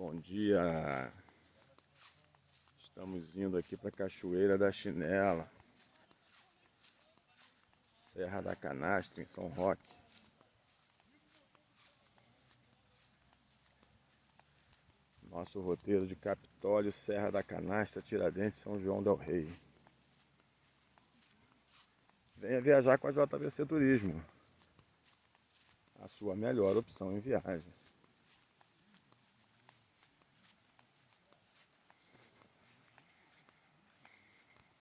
Bom dia, estamos indo aqui para a Cachoeira da Chinela, Serra da Canastra, em São Roque. Nosso roteiro de Capitólio, Serra da Canastra, Tiradentes, São João del Rei. Venha viajar com a JBC Turismo, a sua melhor opção em viagem.